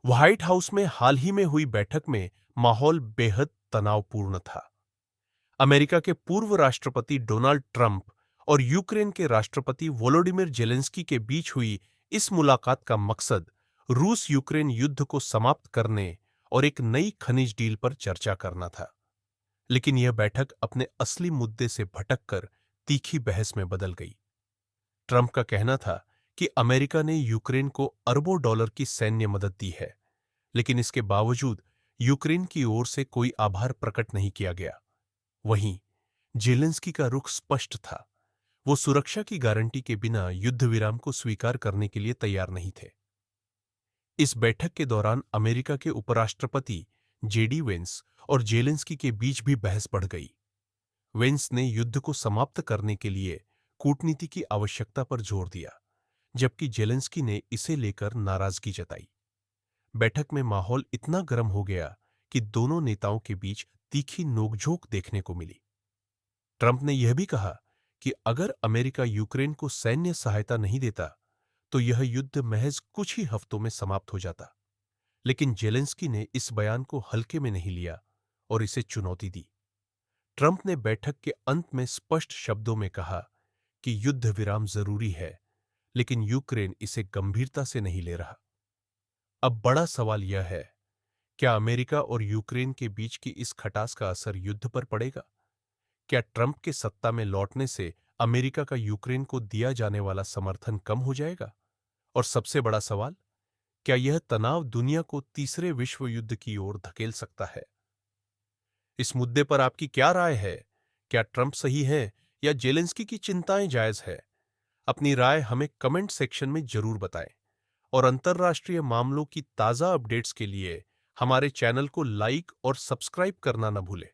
White house में हाल ही में हुई बैठक में माहौल बेहद तनावपूर्ण था। अमेरिका के पूर्व राष्ट्रपति डोनाल्ड ट्रंप और यूक्रेन के राष्ट्रपति वोलोडिमिर जेलेंस्की के बीच हुई इस मुलाकात का मकसद रूस यूक्रेन युद्ध को समाप्त करने और एक नई खनिज डील पर चर्चा करना था। लेकिन यह बैठक अपने असली मुद्दे से भटककर तीखी बहस में बदल गई। ट्रंप का कहना था कि अमेरिका ने यूक्रेन को अरबों डॉलर की सैन्य मदद दी है, लेकिन इसके बावजूद यूक्रेन की ओर से कोई आभार प्रकट नहीं किया गया। वहीं जेलेंस्की का रुख स्पष्ट था। वो सुरक्षा की गारंटी के बिना युद्ध विराम को स्वीकार करने के लिए तैयार नहीं थे। इस बैठक के दौरान अमेरिका के उपराष्ट्रपति जेडी वेंस और जेलेंस्की के बीच भी बहस बढ़ गई। वेंस ने युद्ध को समाप्त करने के लिए कूटनीति की आवश्यकता पर जोर दिया, जबकि जेलेंस्की ने इसे लेकर नाराजगी जताई। बैठक में माहौल इतना गर्म हो गया कि दोनों नेताओं के बीच तीखी नोकझोंक देखने को मिली। ट्रंप ने यह भी कहा कि अगर अमेरिका यूक्रेन को सैन्य सहायता नहीं देता तो यह युद्ध महज कुछ ही हफ्तों में समाप्त हो जाता। लेकिन जेलेंस्की ने इस बयान को हल्के में नहीं लिया और इसे चुनौती दी। ट्रंप ने बैठक के अंत में स्पष्ट शब्दों में कहा कि युद्ध विराम जरूरी है, लेकिन यूक्रेन इसे गंभीरता से नहीं ले रहा। अब बड़ा सवाल यह है, क्या अमेरिका और यूक्रेन के बीच की इस खटास का असर युद्ध पर पड़ेगा? क्या ट्रंप के सत्ता में लौटने से अमेरिका का यूक्रेन को दिया जाने वाला समर्थन कम हो जाएगा? और सबसे बड़ा सवाल, क्या यह तनाव दुनिया को तीसरे विश्व युद्ध की ओर धकेल सकता है? इस मुद्दे पर आपकी क्या राय है? क्या ट्रंप सही है या जेलेंस्की की चिंताएं जायज है? अपनी राय हमें कमेंट सेक्शन में जरूर बताएं और अंतर्राष्ट्रीय मामलों की ताजा अपडेट्स के लिए हमारे चैनल को लाइक और सब्सक्राइब करना न भूलें।